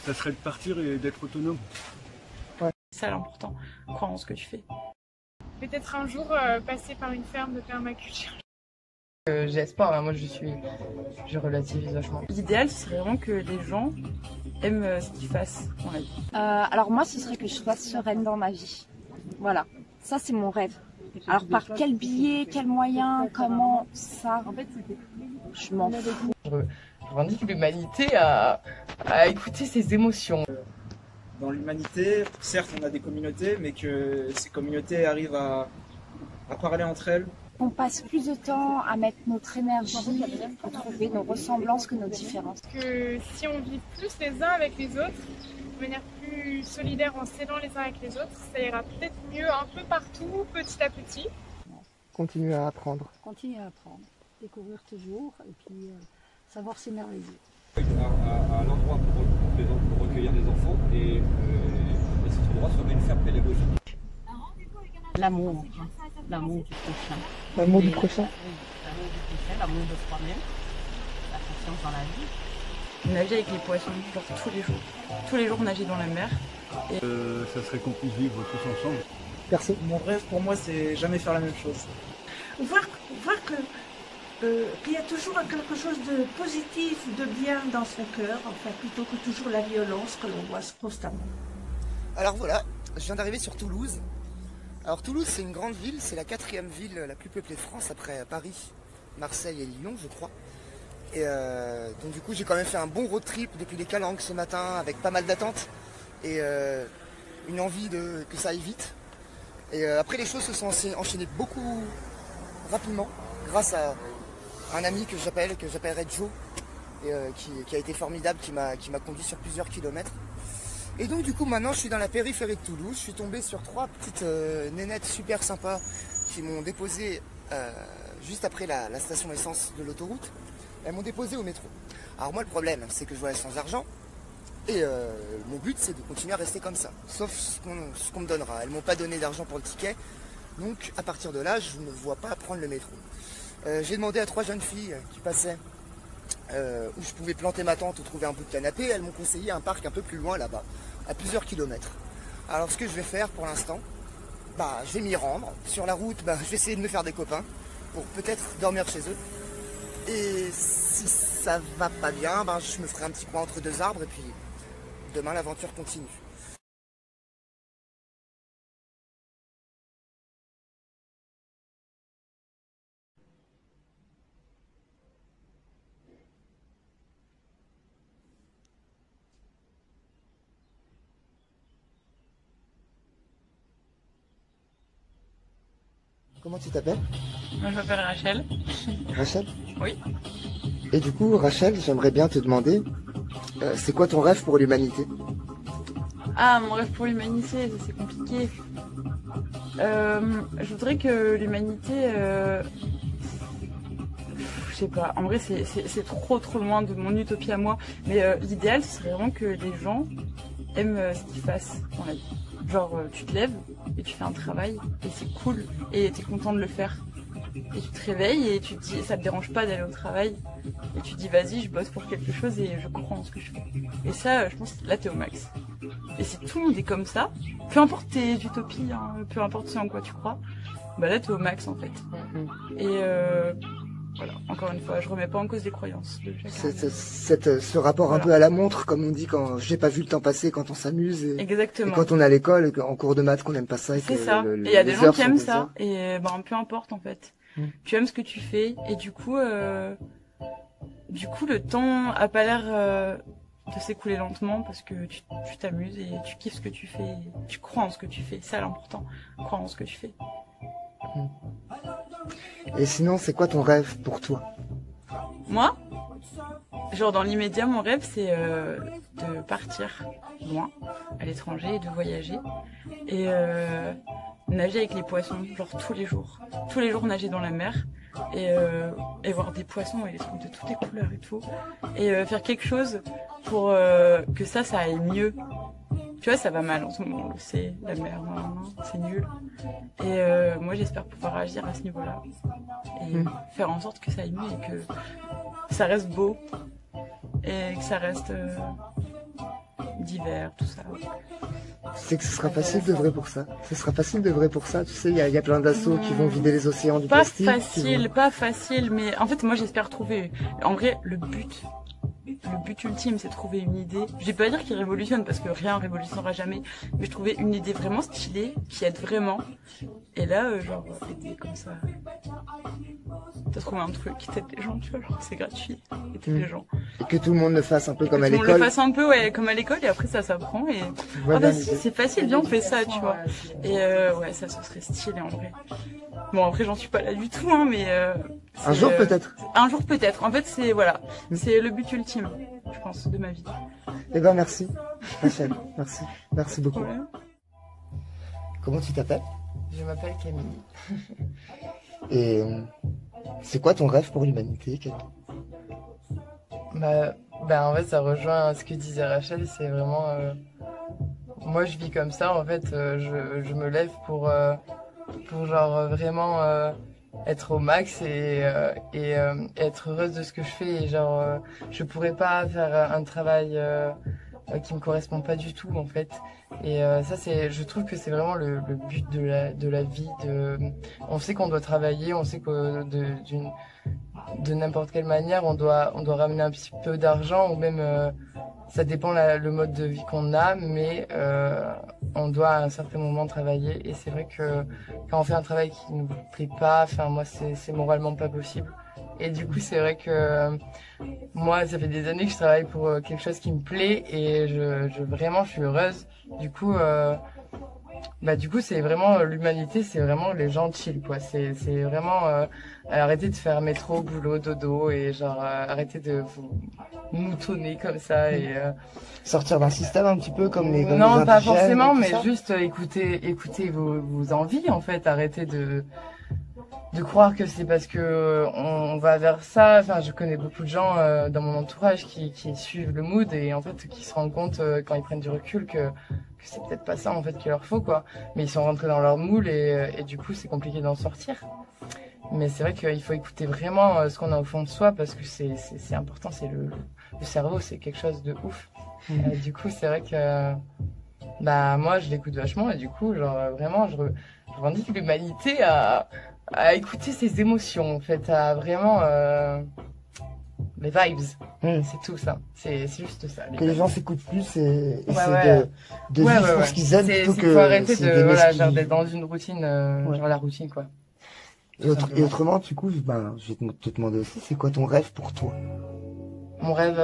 ça serait de partir et d'être autonome. C'est ça l'important, croire en ce que tu fais. Peut-être un jour passer par une ferme de permaculture. J'espère, hein, moi je relativise vachement. L'idéal, ce serait vraiment que les gens aiment ce qu'ils fassent dans la vie. Alors moi, ce serait que je sois sereine dans ma vie. Voilà, ça c'est mon rêve. Alors par quel biais, quel moyen, comment, ça, en fait, je m'en fous. Je revendique l'humanité à écouter ses émotions. Dans l'humanité, certes on a des communautés, mais que ces communautés arrivent à parler entre elles. On passe plus de temps à mettre notre énergie, à trouver nos ressemblances que nos différences. Que si on vit plus les uns avec les autres, de manière plus solidaire en s'aidant les uns avec les autres, ça ira peut-être mieux un peu partout, petit à petit. Continuer à apprendre. Continuer à apprendre, découvrir toujours et puis savoir s'émerveiller. À l'endroit pour recueillir des enfants et cet endroit serait une ferme pédagogique. L'amour, l'amour du prochain. L'amour du prochain. Oui, l'amour du prochain, l'amour de soi-même, la confiance dans la vie. Nager avec les poissons, genre tous les jours. Tous les jours nager dans la mer. Et Ça serait qu'on puisse vivre tous ensemble. Perso. Mon rêve pour moi c'est jamais faire la même chose. Voir qu'il y a toujours quelque chose de positif, de bien dans son cœur, enfin plutôt que toujours la violence que l'on voit constamment. Alors voilà, je viens d'arriver sur Toulouse. Alors Toulouse c'est une grande ville, c'est la 4e ville la plus peuplée de France après Paris, Marseille et Lyon je crois. Et donc du coup j'ai quand même fait un bon road trip depuis les Calanques ce matin avec pas mal d'attentes et une envie que ça aille vite. Et après les choses se sont enchaînées beaucoup rapidement grâce à un ami que j'appellerai Joe et qui a été formidable, qui m'a conduit sur plusieurs kilomètres. Et donc du coup maintenant je suis dans la périphérie de Toulouse, je suis tombé sur 3 petites nénettes super sympas qui m'ont déposé juste après la station essence de l'autoroute. Elles m'ont déposé au métro. Alors moi le problème c'est que je voyage sans argent et mon but c'est de continuer à rester comme ça, sauf ce qu'on me donnera. Elles m'ont pas donné d'argent pour le ticket, donc à partir de là je ne vois pas prendre le métro. J'ai demandé à 3 jeunes filles qui passaient où je pouvais planter ma tente ou trouver un bout de canapé. Elles m'ont conseillé un parc un peu plus loin là-bas, à plusieurs kilomètres. Alors ce que je vais faire pour l'instant, je vais m'y rendre. Sur la route, je vais essayer de me faire des copains pour peut-être dormir chez eux. Et si ça va pas bien, je me ferai un petit coin entre 2 arbres et puis demain l'aventure continue. Comment tu t'appelles? moi je m'appelle Rachel. Rachel? Oui. Et du coup, Rachel, j'aimerais bien te demander, c'est quoi ton rêve pour l'humanité? Ah, mon rêve pour l'humanité, ça c'est compliqué. Je voudrais que l'humanité... je sais pas, en vrai c'est trop loin de mon utopie à moi. Mais l'idéal, ce serait vraiment que les gens aiment ce qu'ils fassent dans la vie. Genre, tu te lèves et tu fais un travail et c'est cool et t'es content de le faire. Et tu te réveilles et tu te dis, ça te dérange pas d'aller au travail. Et tu te dis, vas-y, je bosse pour quelque chose et je crois en ce que je fais. Et ça, je pense, là, t'es au max. Et si tout le monde est comme ça, peu importe tes utopies, hein, peu importe ce en quoi tu crois, là, t'es au max, en fait. Et voilà, encore une fois, je remets pas en cause les croyances de chacun. Ce rapport un peu à la montre, comme on dit quand j'ai pas vu le temps passer, quand on s'amuse. Exactement. Et quand on est à l'école, et en cours de maths, qu'on n'aime pas ça. C'est ça. Et il y a des gens qui aiment ça. Et peu importe, en fait. Tu aimes ce que tu fais. Et du coup, le temps a pas l'air de s'écouler lentement parce que tu t'amuses et tu kiffes ce que tu fais. Tu crois en ce que tu fais. C'est ça l'important. Croire en ce que tu fais. Et sinon, c'est quoi ton rêve pour toi? Moi, genre dans l'immédiat, mon rêve c'est de partir loin, à l'étranger, et de voyager et nager avec les poissons, genre tous les jours. Tous les jours nager dans la mer et voir des poissons et les trucs de toutes les couleurs et tout. Et faire quelque chose pour que ça aille mieux. Tu vois, ça va mal en ce moment, on le sait, la mer, c'est nul. Et moi, j'espère pouvoir agir à ce niveau-là. Et faire en sorte que ça aille mieux et que ça reste beau. Et que ça reste d'hiver, tout ça. Tu sais que ce sera facile de vrai pour ça. Ce sera facile de vrai pour ça. Tu sais, il y a plein d'assauts qui vont vider les océans du plastique. Pas facile, mais en fait, moi, j'espère trouver. En vrai, le but ultime, c'est de trouver une idée. Je vais pas dire qu'il révolutionne parce que rien révolutionnera jamais, mais je trouvais une idée vraiment stylée qui aide vraiment. Et là, genre, aider comme ça. T'as trouvé un truc qui t'aide les gens, tu vois, genre c'est gratuit, aider les gens. Et que tout le monde le fasse un peu comme à l'école. Tout le monde le fasse un peu, ouais, comme à l'école, et après ça s'apprend. Et voilà, c'est facile, viens on fait ça, tu vois. Et ouais, ça ce serait stylé en vrai. Bon après j'en suis pas là du tout, hein, mais un jour peut-être. Un jour peut-être. En fait c'est voilà, c'est le but ultime, je pense, de ma vie. Eh ben merci, Rachel, merci beaucoup. Ouais. Comment tu t'appelles? Je m'appelle Camille. Et c'est quoi ton rêve pour l'humanité, Camille? Bah en fait ça rejoint ce que disait Rachel, c'est vraiment moi je vis comme ça en fait, je me lève pour genre vraiment être au max et être heureuse de ce que je fais et genre je pourrais pas faire un travail qui me correspond pas du tout en fait. Et ça je trouve que c'est vraiment le but de la vie. On sait qu'on doit travailler, on sait que de n'importe quelle manière on doit ramener un petit peu d'argent ou même ça dépend le mode de vie qu'on a, mais on doit à un certain moment travailler. Et c'est vrai que quand on fait un travail qui nous plaît pas, enfin moi c'est moralement pas possible. Et du coup c'est vrai que moi ça fait des années que je travaille pour quelque chose qui me plaît et vraiment je suis heureuse. Du coup c'est vraiment l'humanité, c'est vraiment les gens chill quoi. C'est vraiment arrêter de faire métro, boulot, dodo et genre arrêter de vous moutonner comme ça et sortir d'un système un petit peu comme les non pas forcément mais juste écouter vos envies en fait. Arrêter de croire que c'est parce que on va vers ça. Enfin, je connais beaucoup de gens dans mon entourage qui suivent le mood et en fait qui se rendent compte quand ils prennent du recul que c'est peut-être pas ça en fait qu'il leur faut quoi. Mais ils sont rentrés dans leur moule et du coup c'est compliqué d'en sortir. Mais c'est vrai qu'il faut écouter vraiment ce qu'on a au fond de soi parce que c'est important. C'est le cerveau, c'est quelque chose de ouf. Du coup c'est vrai que moi je l'écoute vachement et du coup genre vraiment je revendique l'humanité à écouter ses émotions en fait, à vraiment les vibes. C'est tout ça, c'est juste ça. Que les gens s'écoutent plus et essaient de vivre pour ce qu'ils aiment plutôt que faut arrêter genre d'être dans une routine, genre la routine quoi. Et autrement, du coup, je vais te demander aussi, c'est quoi ton rêve pour toi? Mon rêve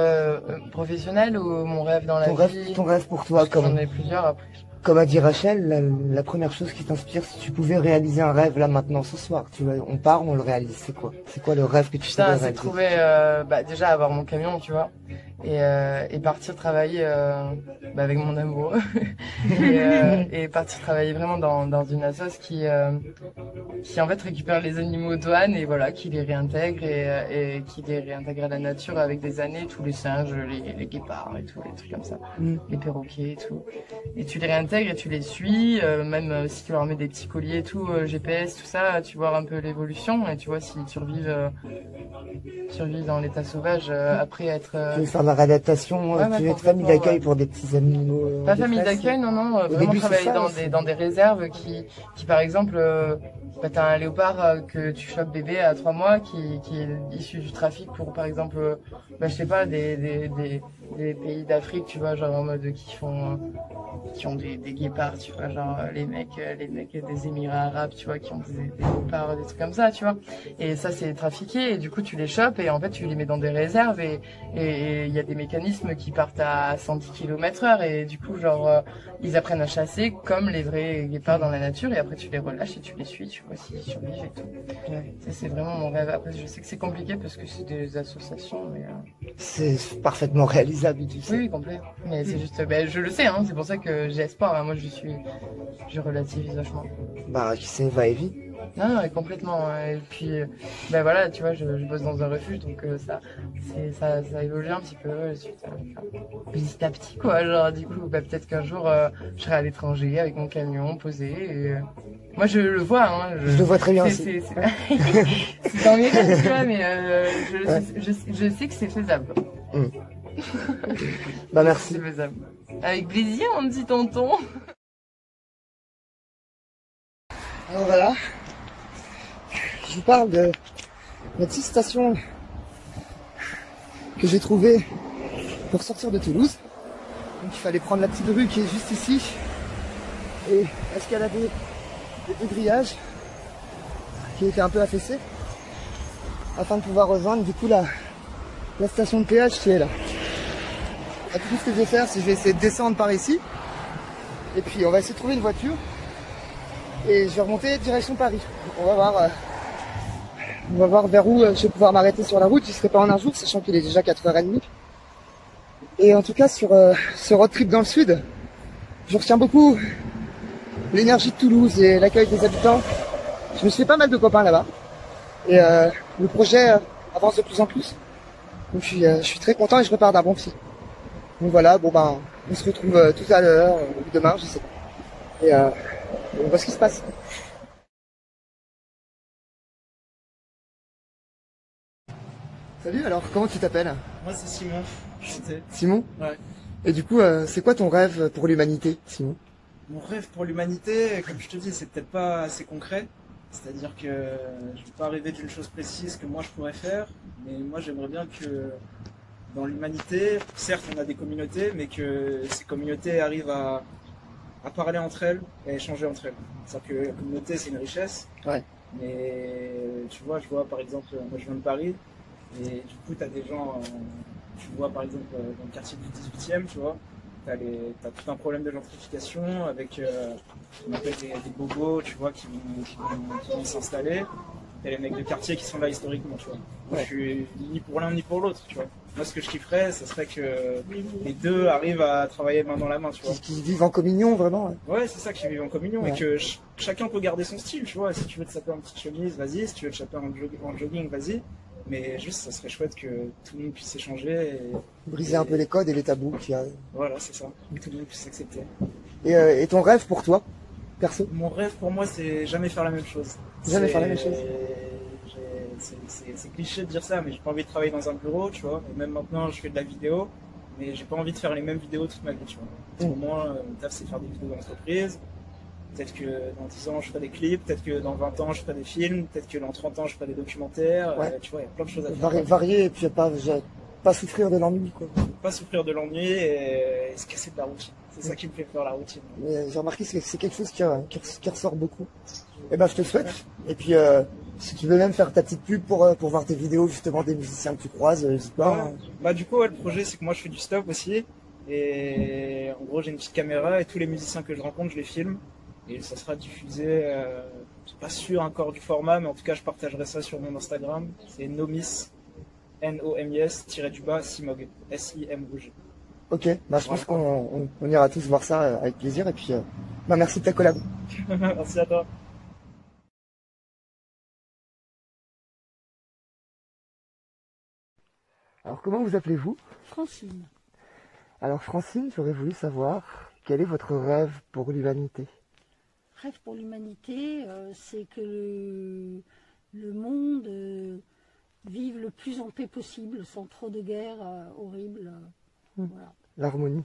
professionnel ou mon rêve dans la vie? Ton rêve pour toi, j'en ai plusieurs après. Comme a dit Rachel, la première chose qui t'inspire, si tu pouvais réaliser un rêve là maintenant ce soir, on part, on le réalise, c'est quoi? C'est quoi le rêve que tu sais réaliser? C'est trouver, déjà avoir mon camion, tu vois, et partir travailler avec mon amoureux et partir travailler vraiment dans une assoce qui en fait récupère les animaux de douane et voilà, qui les réintègre et qui les réintègre à la nature avec des années, tous les singes, les guépards et tout, les trucs comme ça, les perroquets et tout, et tu les réintègres et tu les suis, même si tu leur mets des petits colliers et tout, GPS, tout ça, tu vois un peu l'évolution et tu vois s'ils survivent dans l'état sauvage après être... Tu veux faire de la réadaptation, tu veux être famille d'accueil pour des petits animaux pas famille d'accueil, non, vraiment travailler dans des réserves qui par exemple, t'as un léopard que tu chopes bébé à 3 mois qui est issu du trafic pour par exemple, je sais pas, des pays d'Afrique, tu vois, genre en mode qui ont des guépards, tu vois, genre les mecs des Émirats arabes, tu vois, qui ont des léopards, des trucs comme ça, tu vois. Et ça c'est trafiqué et du coup tu les chopes et en fait tu les mets dans des réserves et il y a des mécanismes qui partent à 110 km/h et du coup genre ils apprennent à chasser comme les vrais guépards dans la nature et après tu les relâches et tu les suis, tu vois, s'ils survivent et tout. Ça c'est vraiment mon rêve. Après je sais que c'est compliqué parce que c'est des associations mais... C'est parfaitement réalisable, tu sais. Oui, complet. Mais c'est juste, je le sais, hein, c'est pour ça que j'ai espoir. Hein. Moi, je relativise vachement. Qui sait, va et vite. Non, complètement. Et puis, voilà, tu vois, je bosse dans un refuge, donc ça évolue un petit peu. Petit à petit, quoi. Genre, du coup, peut-être qu'un jour, je serai à l'étranger avec mon camion posé. Et, moi, je le vois. Hein, je le vois très bien aussi. C'est dans mes rêves, tu vois, mais je sais que c'est faisable. Bah merci. C'est faisable. Avec plaisir, mon petit tonton. Alors voilà, je vous parle de la petite station que j'ai trouvée pour sortir de Toulouse. Donc il fallait prendre la petite rue qui est juste ici et escalader les deux grillages qui étaient un peu affaissés afin de pouvoir rejoindre du coup la station de péage qui est là. Et tout ce que je vais faire, c'est que je vais essayer de descendre par ici et puis on va essayer de trouver une voiture. Et je vais remonter direction Paris. On va voir vers où je vais pouvoir m'arrêter sur la route. Je ne serai pas en un jour, sachant qu'il est déjà 4h30. Et en tout cas, sur ce road trip dans le sud, je retiens beaucoup l'énergie de Toulouse et l'accueil des habitants. Je me suis fait pas mal de copains là-bas. Et le projet avance de plus en plus. Donc je suis très content et je repars d'un bon pied. Donc voilà, bon ben, on se retrouve tout à l'heure, ou demain, je sais pas. Et on voit ce qui se passe. Salut, alors comment tu t'appelles? Moi c'est Simon. Simon? Ouais. Et du coup, c'est quoi ton rêve pour l'humanité, Simon? Mon rêve pour l'humanité, comme je te dis, c'est peut-être pas assez concret. C'est-à-dire que je vais pas rêver d'une chose précise que moi je pourrais faire, mais moi j'aimerais bien que dans l'humanité, certes on a des communautés, mais que ces communautés arrivent à parler entre elles et à échanger entre elles. C'est-à-dire que la communauté c'est une richesse, ouais. Mais tu vois, je vois par exemple, moi je viens de Paris, et du coup tu as des gens, tu vois par exemple dans le quartier du 18e, tu vois, t'as tout un problème de gentrification avec on appelle des bobos, tu vois, qui vont s'installer. Et les mecs de quartier qui sont là historiquement, tu vois. Moi, je suis ni pour l'un ni pour l'autre, tu vois. Moi, ce que je kifferais, ce serait que les deux arrivent à travailler main dans la main, tu vois. Qui vivent en communion, vraiment. Ouais, c'est ça, qui vivent en communion, ouais. Et que chacun peut garder son style, tu vois. Si tu veux te saper en petite chemise, vas-y. Si tu veux te saper en jogging, vas-y. Mais juste, ça serait chouette que tout le monde puisse échanger. Briser un peu les codes et les tabous qu'il y a. Voilà, c'est ça. Que tout le monde puisse s'accepter. Et ton rêve pour toi, perso? Mon rêve pour moi, c'est jamais faire la même chose. Jamais faire la même chose. C'est cliché de dire ça, mais j'ai pas envie de travailler dans un bureau, tu vois. Et même maintenant, je fais de la vidéo, mais j'ai pas envie de faire les mêmes vidéos toute ma vie, tu vois. Pour moi, mon taf, c'est faire des vidéos d'entreprise. Peut-être que dans 10 ans, je ferai des clips, peut-être que dans 20 ans, je ferai des films, peut-être que dans 30 ans, je ferai des documentaires. Ouais. Tu vois, il y a plein de choses à faire. Varier et puis pas souffrir de l'ennui, quoi. Pas souffrir de l'ennui et se casser de la routine. C'est ça qui me fait peur, la routine. J'ai remarqué que c'est quelque chose qui ressort beaucoup. Et ben, je te le souhaite. Et puis, si tu veux même faire ta petite pub pour voir tes vidéos, justement, des musiciens que tu croises, n'hésite pas. Ouais. Bah, du coup, ouais, le projet, c'est que moi, je fais du stop aussi. Et en gros, j'ai une petite caméra et tous les musiciens que je rencontre, je les filme. Et ça sera diffusé, je suis pas sûr encore du format, mais en tout cas, je partagerai ça sur mon Instagram. C'est Nomis, Nomis, Simog, S-I-M-O-G. Ok, bah, je pense qu'on ira tous voir ça avec plaisir. Et puis, bah, merci de ta collab. Merci à toi. Alors, comment vous appelez-vous? Francine. Alors, Francine, j'aurais voulu savoir quel est votre rêve pour l'humanité? Rêve pour l'humanité, c'est que le monde vive le plus en paix possible, sans trop de guerres horribles. Voilà. L'harmonie.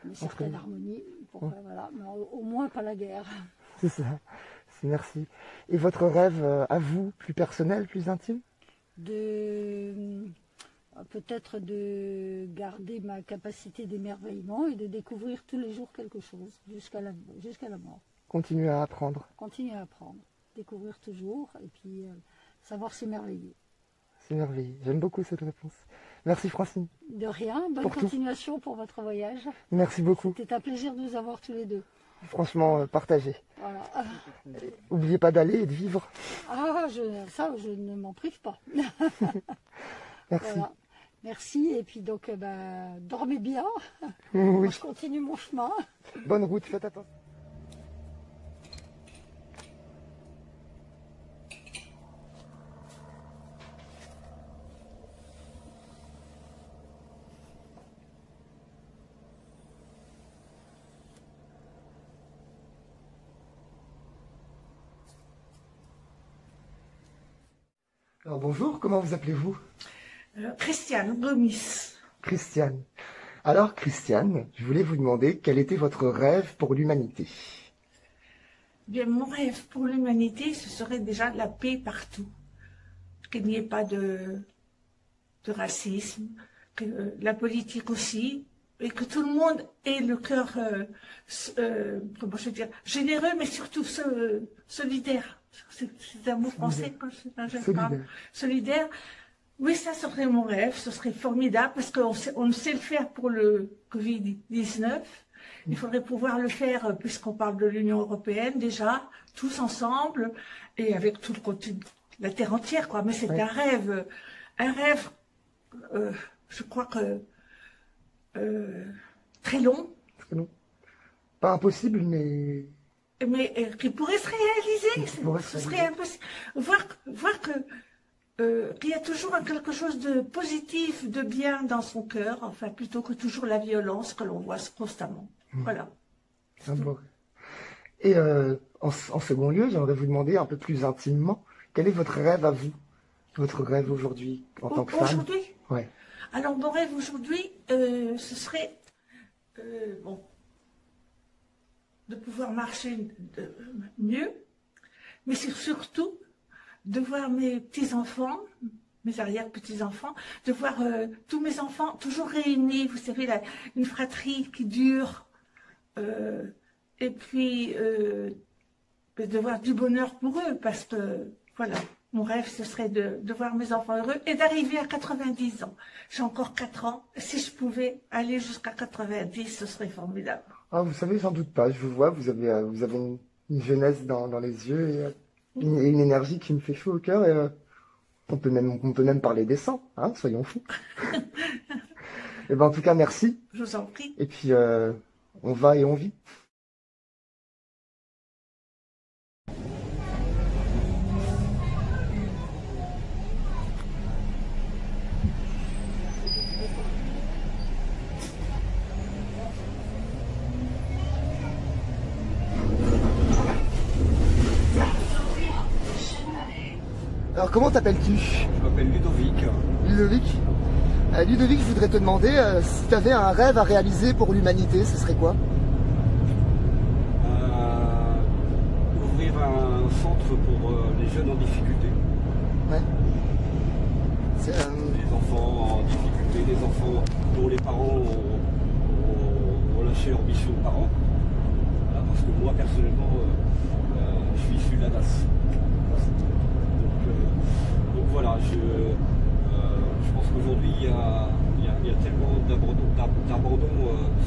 Une certaine harmonie, voilà, mais au moins pas la guerre. C'est ça, merci. Et votre rêve à vous, plus personnel, plus intime? Peut-être de garder ma capacité d'émerveillement et de découvrir tous les jours quelque chose, jusqu'à la mort. Continuer à apprendre. Continuer à apprendre, découvrir toujours et puis savoir s'émerveiller. S'émerveiller, j'aime beaucoup cette réponse. Merci Francine. De rien, bonne continuation pour votre voyage. Merci beaucoup. C'était un plaisir de vous avoir tous les deux. Franchement, partagez. Voilà. N'oubliez pas d'aller et de vivre. Ah, je ne m'en prive pas. Merci. Voilà. Merci, et puis donc, dormez bien. Oui. Moi, je continue mon chemin. Bonne route, faites attention. Alors bonjour, comment vous appelez-vous? Christiane Gomis. Christiane. Alors Christiane, je voulais vous demander quel était votre rêve pour l'humanité. Bien, mon rêve pour l'humanité, ce serait déjà la paix partout. Qu'il n'y ait pas de racisme, que la politique aussi, et que tout le monde ait le cœur, comment je veux dire, généreux, mais surtout solidaire. C'est un mot français quand je parle. Solidaire. Oui, ça serait mon rêve, ce serait formidable, parce qu'on sait le faire pour le Covid-19. Il faudrait pouvoir le faire, puisqu'on parle de l'Union européenne déjà, tous ensemble, et avec tout le continent, la terre entière, quoi. Mais c'est un rêve, je crois que très long. Pas impossible, mais qui pourrait se réaliser. Ce serait impossible. Voir que qu'il y a toujours quelque chose de positif, de bien dans son cœur, enfin plutôt que toujours la violence que l'on voit constamment. Voilà. C'est beau. Et en second lieu, j'aimerais vous demander un peu plus intimement, quel est votre rêve à vous? Votre rêve aujourd'hui en tant que femme? Aujourd'hui? Ouais. Alors mon rêve aujourd'hui, ce serait de pouvoir marcher mieux, mais surtout de voir mes petits-enfants, mes arrière-petits-enfants, de voir tous mes enfants toujours réunis, vous savez, une fratrie qui dure, et puis de voir du bonheur pour eux, parce que, voilà, mon rêve, ce serait de voir mes enfants heureux et d'arriver à 90 ans. J'ai encore 4 ans, si je pouvais aller jusqu'à 90, ce serait formidable. Ah, vous savez, j'en doute pas, je vous vois, vous avez une jeunesse dans les yeux et une énergie qui me fait chaud au cœur, et on peut même parler des 100, hein, soyons fous. Et ben en tout cas, merci. Je vous en prie. Et puis, on va et on vit. Alors comment t'appelles-tu? Je m'appelle Ludovic. Ludovic? Ludovic, je voudrais te demander si tu avais un rêve à réaliser pour l'humanité, ce serait quoi? Ouvrir un centre pour les jeunes en difficulté. Ouais. Les enfants en difficulté, les enfants dont les parents ont lâché leur mission de parents. Voilà, parce que moi personnellement, je suis issu de la DAS. Donc voilà, je pense qu'aujourd'hui il y a tellement d'abandon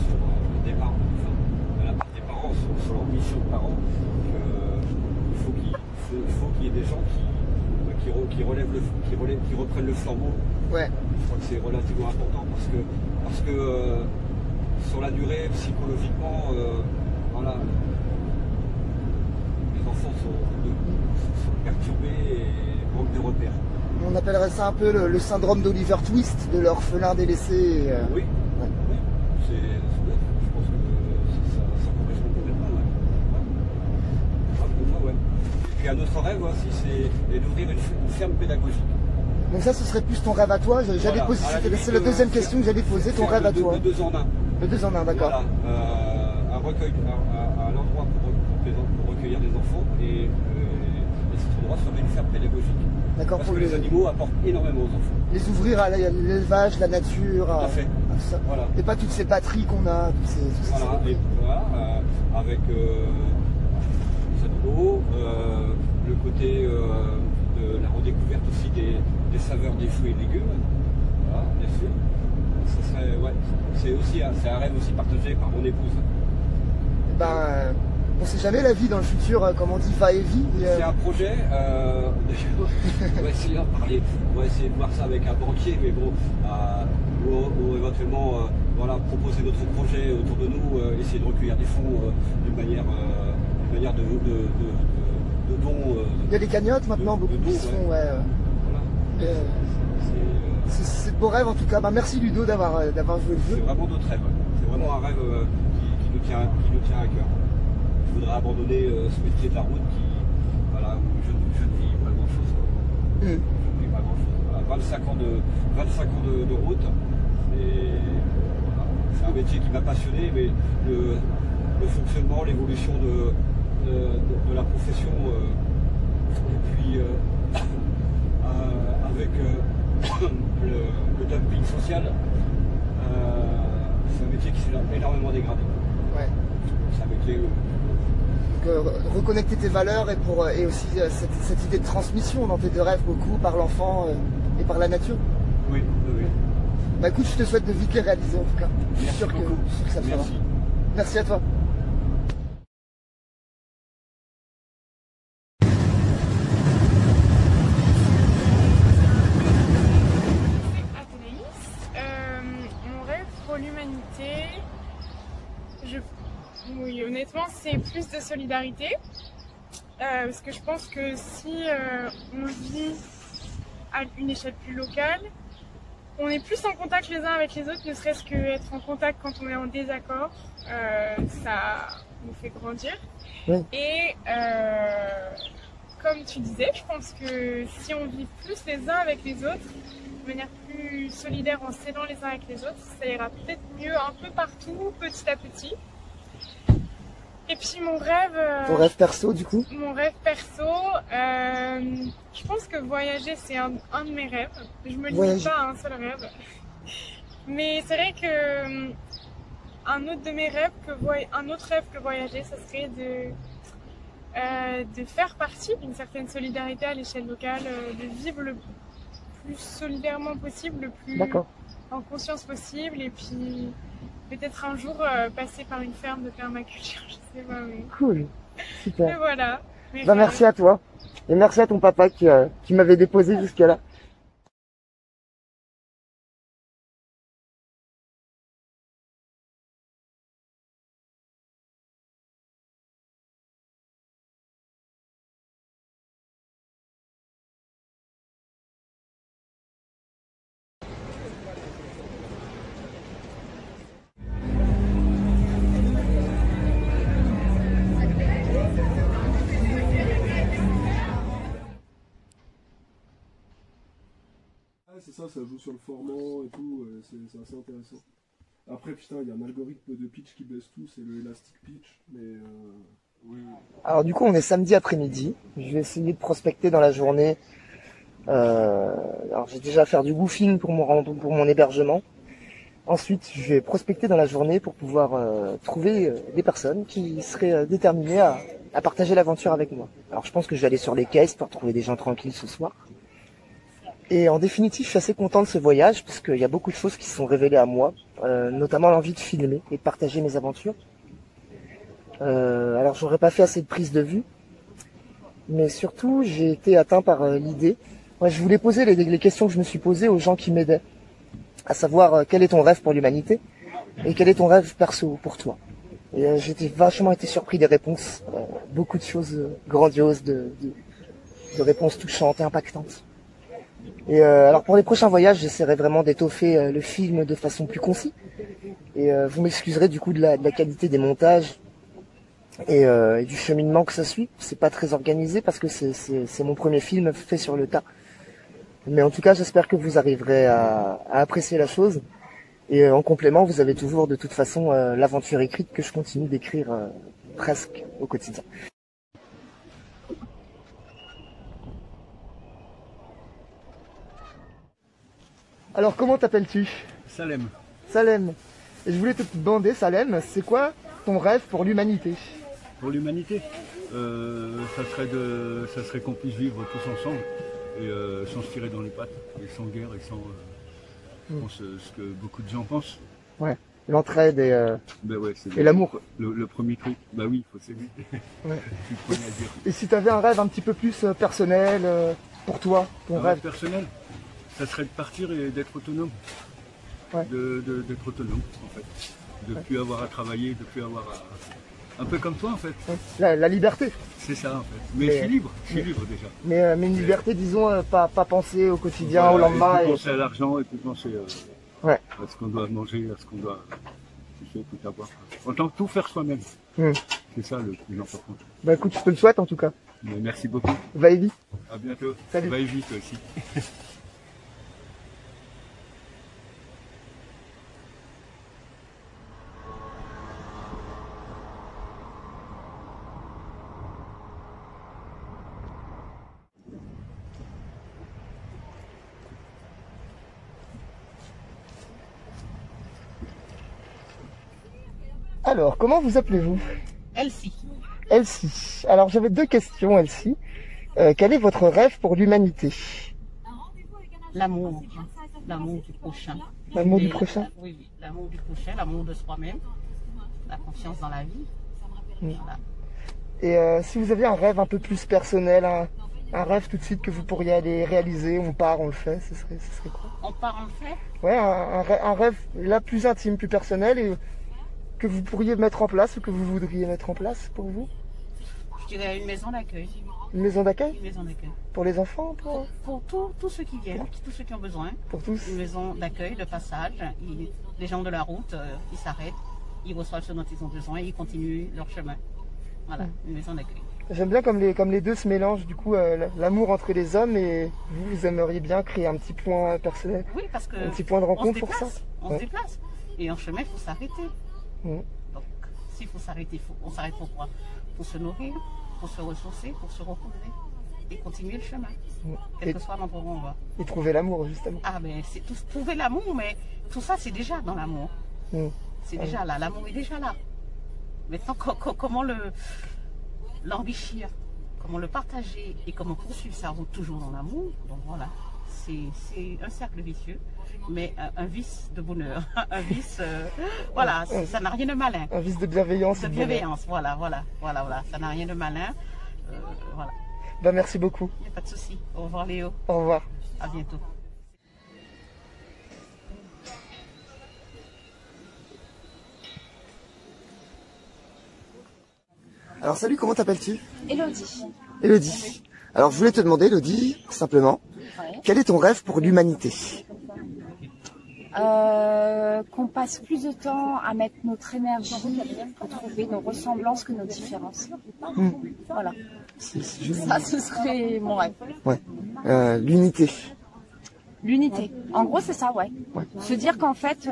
sur des parents, de la part des parents, sur leur mission de parents, qu'il faut qu'il y ait des gens qui reprennent le flambeau. Ouais. Je crois que c'est relativement important parce que sur la durée, psychologiquement, voilà, les enfants sont perturbés et manquent de repères. On appellerait ça un peu le syndrome d'Oliver Twist, de l'orphelin délaissé. Oui, ouais. Oui. Je pense que ça correspond complètement. Ouais. Pour moi, ouais. Et puis un autre rêve aussi, c'est d'ouvrir une ferme pédagogique. Donc ça, ce serait plus ton rêve à toi. C'est la deuxième question que j'allais poser, ton rêve à toi. Le 2 en 1. Le 2 en 1, d'accord. Voilà, un recueil, un endroit pour recueillir des enfants, et cet endroit serait une ferme pédagogique. D'accord. Parce que les animaux apportent énormément aux enfants. Les ouvrir à l'élevage, la nature, tout à fait. Ça. Voilà. Et pas toutes ces batteries qu'on a, voilà, et voilà, avec les animaux, le côté de la redécouverte aussi des saveurs des fruits et légumes, voilà, bien sûr. Ça serait, ouais, c'est un rêve aussi partagé par mon épouse. Ben, on sait jamais la vie dans le futur, comme on dit, va et vie. C'est un projet, on va essayer d'en parler, on va essayer de voir ça avec un banquier, mais bon, ou éventuellement voilà, proposer d'autres projets autour de nous, essayer de recueillir des fonds d'une manière de dons. Il y a des cagnottes maintenant, beaucoup qui se font, ouais. Voilà. C'est de beaux rêves en tout cas. Bah, merci Ludo d'avoir joué le jeu. C'est vraiment notre rêve, c'est vraiment un rêve qui nous tient à cœur. Je voudrais abandonner ce métier de la route voilà, où je ne vis pas grand chose. Je ne vis pas grand chose. Voilà, 25 ans de route, et Et voilà. C'est un métier qui m'a passionné, mais le fonctionnement, l'évolution de la profession, et puis avec le dumping social, c'est un métier qui s'est énormément dégradé. Ouais. C'est un métier reconnecter tes valeurs et aussi cette idée de transmission dans tes deux rêves beaucoup par l'enfant et par la nature. Oui, oui. Bah écoute, je te souhaite de vite les réaliser en tout cas. Je suis sûr que ça fera. Merci à toi. Mon rêve pour l'humanité, oui, honnêtement, c'est plus de solidarité. Parce que je pense que si on vit à une échelle plus locale, on est plus en contact les uns avec les autres, ne serait-ce qu'être en contact quand on est en désaccord, ça nous fait grandir. Oui. Et comme tu disais, je pense que si on vit plus les uns avec les autres, de manière plus solidaire en s'aidant les uns avec les autres, ça ira peut-être mieux un peu partout, petit à petit. Et puis mon rêve... Ton rêve perso du coup? Mon rêve perso, je pense que voyager c'est un de mes rêves. Je me limite pas à un seul rêve. Mais c'est vrai que un autre de mes rêves, un autre rêve que voyager, ça serait de faire partie d'une certaine solidarité à l'échelle locale, de vivre le plus solidairement possible, le plus en conscience possible, et puis peut-être un jour passer par une ferme de permaculture, je sais pas. Mais... Cool, super. Et voilà. Bah, merci à toi, et merci à ton papa qui m'avait déposé jusque là. C'est ça, ça joue sur le format et tout, c'est assez intéressant. Après, putain, il y a un algorithme de pitch qui baisse tout, c'est le Elastic Pitch, mais oui. Alors du coup, on est samedi après-midi, je vais essayer de prospecter dans la journée. Alors j'ai déjà à faire du woofing pour mon hébergement. Ensuite, je vais prospecter dans la journée pour pouvoir trouver des personnes qui seraient déterminées à partager l'aventure avec moi. Alors je pense que je vais aller sur les caisses pour trouver des gens tranquilles ce soir. Et en définitive, je suis assez content de ce voyage parce qu'il y a beaucoup de choses qui se sont révélées à moi, notamment l'envie de filmer et de partager mes aventures. Alors j'aurais pas fait assez de prises de vue, mais surtout j'ai été atteint par l'idée. Moi, je voulais poser les questions que je me suis posées aux gens qui m'aidaient, à savoir quel est ton rêve pour l'humanité et quel est ton rêve perso pour toi. Et j'ai vachement été surpris des réponses, beaucoup de choses grandioses, de réponses touchantes et impactantes. Et alors pour les prochains voyages, j'essaierai vraiment d'étoffer le film de façon plus concise. Et vous m'excuserez du coup de la qualité des montages et du cheminement que ça suit. C'est pas très organisé parce que c'est mon premier film fait sur le tas. Mais en tout cas, j'espère que vous arriverez à apprécier la chose. Et en complément, vous avez toujours de toute façon l'aventure écrite que je continue d'écrire presque au quotidien. Alors comment t'appelles-tu? Salem. Salem. Et je voulais te demander, Salem, c'est quoi ton rêve pour l'humanité? Pour l'humanité, ça serait qu'on puisse vivre tous ensemble et sans se tirer dans les pattes, et sans guerre et sans ce que beaucoup de gens pensent. Ouais, l'entraide et, ben ouais, et l'amour. Le premier truc, bah oui, il faut s'aimer. Ouais. Et si tu avais un rêve un petit peu plus personnel pour toi, ton rêve personnel, ça serait de partir et d'être autonome. Ouais. D'être autonome en fait. De ne plus avoir à travailler, de plus avoir à... Un peu comme toi en fait. Ouais. La liberté. C'est ça en fait. Mais je suis libre déjà. Mais une liberté, disons, pas penser au quotidien, au lendemain. Et puis penser à l'argent et puis penser à ce qu'on doit manger, à ce qu'on doit tout avoir. Autant tout faire soi-même. C'est ça le plus important. Bah écoute, je te le souhaite en tout cas. Mais merci beaucoup. Va et vie. À bientôt. Salut. Va et vie toi aussi. Alors, comment vous appelez-vous? Elsie. Elsie. Alors, j'avais 2 questions, Elsie. Quel est votre rêve pour l'humanité? L'amour. L'amour du prochain. L'amour du prochain? Oui, oui. L'amour du prochain, l'amour de soi-même, la confiance dans la vie. Voilà. Et si vous aviez un rêve un peu plus personnel, un rêve tout de suite que vous pourriez aller réaliser, on part, on le fait, ce serait quoi? On part, on le fait? Ouais, un rêve là plus intime, plus personnel et que vous pourriez mettre en place ou que vous voudriez mettre en place pour vous? Je dirais une maison d'accueil. Une maison d'accueil? Une maison d'accueil. Pour les enfants? Pour tous ceux qui viennent, tous ceux qui ont besoin. Pour tous? Une maison d'accueil, de passage. Les gens de la route, ils s'arrêtent, ils reçoivent ce dont ils ont besoin et ils continuent leur chemin. Voilà, une maison d'accueil. J'aime bien comme les deux se mélangent, du coup, l'amour entre les hommes et vous aimeriez bien créer un petit point personnel. Oui, parce que un petit point de rencontre pour ça. On se déplace. Et en chemin, il faut s'arrêter. Donc, s'il faut s'arrêter, on s'arrête pour quoi? Pour se nourrir, pour se ressourcer, pour se reposer et continuer le chemin. Quel que soit l'endroit où on va. Et trouver l'amour, justement. Ah, ben, c'est trouver l'amour, mais tout ça, c'est déjà dans l'amour. C'est déjà là. L'amour est déjà là. Maintenant, comment l'enrichir, comment le partager et comment poursuivre sa route toujours dans l'amour. Donc voilà, c'est un cercle vicieux, mais un vice de bonheur, un vice, voilà, ça n'a rien de malin. Un vice de bienveillance. De bienveillance, voilà, ça n'a rien de malin, voilà. Bah, merci beaucoup. Il n'y a pas de souci. Au revoir Léo. Au revoir. À bientôt. Alors salut, comment t'appelles-tu? Élodie. Élodie. Alors je voulais te demander, Élodie, simplement, quel est ton rêve pour l'humanité? Qu'on passe plus de temps à mettre notre énergie pour trouver nos ressemblances que nos différences. Voilà. Ça, ce serait mon rêve. Ouais. L'unité. L'unité. En gros, c'est ça, ouais. Se dire qu'en fait...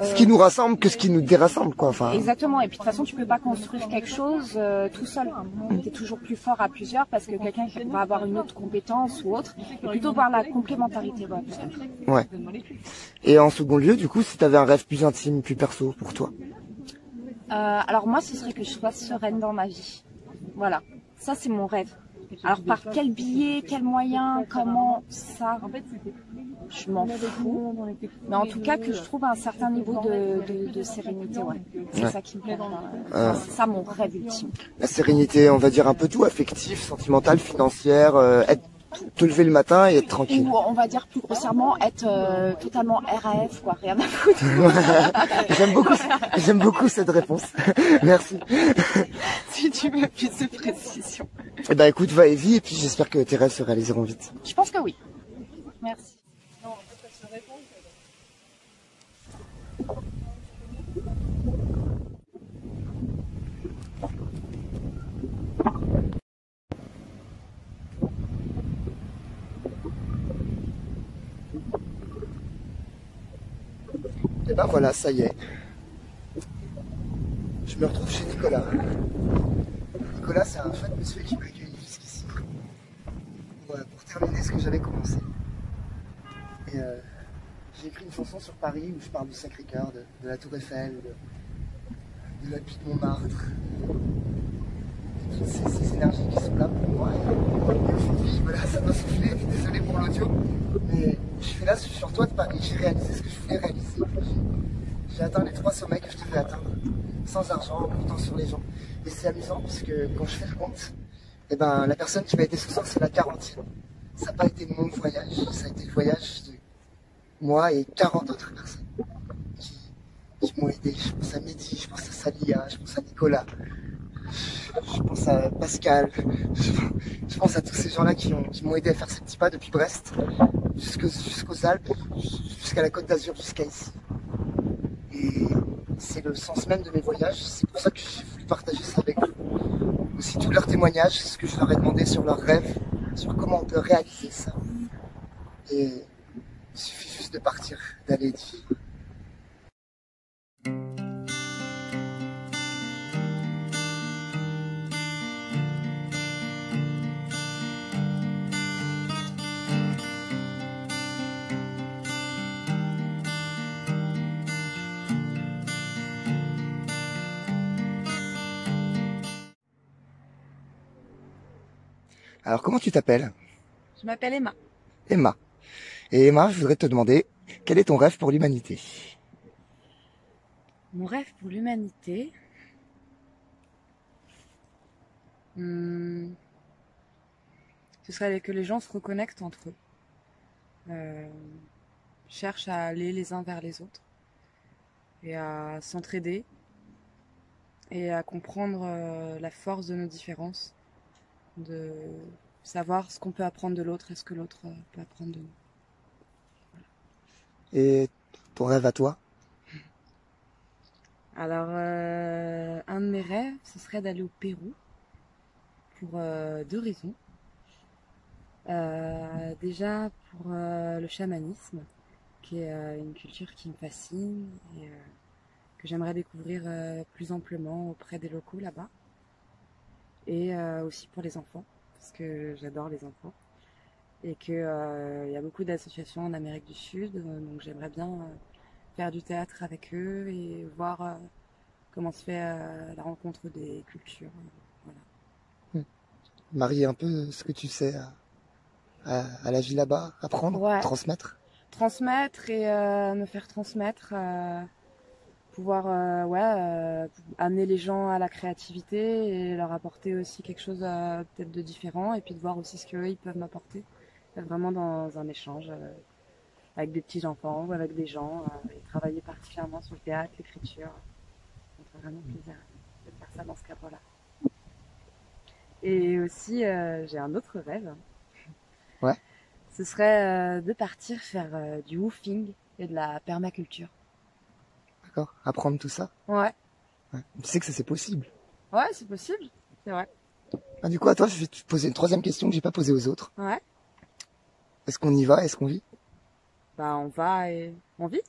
ce qui nous rassemble que ce qui nous dérassemble, quoi. Enfin... Exactement. Et puis de toute façon, tu peux pas construire quelque chose tout seul. Tu es toujours plus fort à plusieurs parce que quelqu'un va avoir une autre compétence ou autre. Et plutôt par la complémentarité. Ouais. Et en second lieu, du coup, si tu avais un rêve plus intime, plus perso pour toi? Alors moi, ce serait que je sois sereine dans ma vie. Voilà. Ça, c'est mon rêve. Alors par quel biais, quel moyen, comment, ça, je m'en fous. Mais en tout cas que je trouve un certain niveau de sérénité, ouais. C'est ça qui me plaît. C'est ça mon rêve ultime. La sérénité, on va dire un peu tout, affectif, sentimental, financière, te lever le matin et être tranquille. Ou on va dire plus grossièrement être totalement RAF, quoi, rien à foutre. J'aime beaucoup cette réponse. Merci. Si tu veux plus de précision. Eh ben écoute, va et vis, et puis j'espère que tes rêves se réaliseront vite. Je pense que oui. Merci. Et ben voilà, ça y est. Je me retrouve chez Nicolas. Nicolas, c'est un chouette monsieur qui m'a accueilli jusqu'ici. Pour terminer ce que j'avais commencé. Et j'ai écrit une chanson sur Paris où je parle du Sacré-Cœur, de la Tour Eiffel, de la butte Montmartre. Et toutes ces énergies qui sont là pour moi. Et aujourd'hui, voilà, ça m'a soufflé, désolé pour l'audio. Mais je suis là sur le toit de Paris, j'ai réalisé ce que je voulais réaliser. J'ai atteint les 3 sommets que je devais atteindre, sans argent, en comptant sur les gens. Et c'est amusant parce que quand je fais le compte, eh ben, la personne qui m'a aidé ce soir, c'est la 40e. Ça n'a pas été mon voyage, ça a été le voyage de moi et 40 autres personnes qui m'ont aidé. Je pense à Mehdi, je pense à Salia, je pense à Nicolas, je pense à Pascal, je pense à tous ces gens-là qui m'ont aidé à faire ces petits pas depuis Brest jusqu'aux Alpes, jusqu'à la Côte d'Azur, jusqu'à ici. Et c'est le sens même de mes voyages, c'est pour ça que j'ai voulu partager ça avec vous. Aussi tous leurs témoignages, ce que je leur ai demandé sur leurs rêves, sur comment on peut réaliser ça. Et il suffit juste de partir, d'aller et de vivre. Alors comment tu t'appelles? Je m'appelle Emma. Emma. Et Emma, je voudrais te demander, quel est ton rêve pour l'humanité? Mon rêve pour l'humanité, ce serait que les gens se reconnectent entre eux, cherchent à aller les uns vers les autres et à s'entraider et à comprendre la force de nos différences, de savoir ce qu'on peut apprendre de l'autre et ce que l'autre peut apprendre de nous. Et ton rêve à toi? Alors, un de mes rêves, ce serait d'aller au Pérou pour 2 raisons. Déjà pour le chamanisme, qui est une culture qui me fascine et que j'aimerais découvrir plus amplement auprès des locaux là-bas. Et aussi pour les enfants, parce que j'adore les enfants. Et qu'il y a beaucoup d'associations en Amérique du Sud, donc j'aimerais bien faire du théâtre avec eux et voir comment se fait la rencontre des cultures. Voilà. Marier un peu ce que tu sais à la vie là-bas, apprendre, ouais. Transmettre. Transmettre et me faire transmettre, pouvoir amener les gens à la créativité et leur apporter aussi quelque chose peut-être de différent et puis de voir aussi ce qu'eux ils peuvent m'apporter. Vraiment dans un échange avec des petits enfants ou avec des gens et travailler particulièrement sur le théâtre, l'écriture. Ça me fait vraiment plaisir de faire ça dans ce cadre-là. Et aussi, j'ai un autre rêve. Ouais. Ce serait de partir faire du woofing et de la permaculture. D'accord. Apprendre tout ça. Ouais. Tu sais que ça c'est possible. Ouais, c'est possible. C'est vrai. Ah, du coup, à toi, je vais te poser une 3e question que j'ai pas posée aux autres. Ouais. Est-ce qu'on y va? Est-ce qu'on vit? Bah, on va et on vit.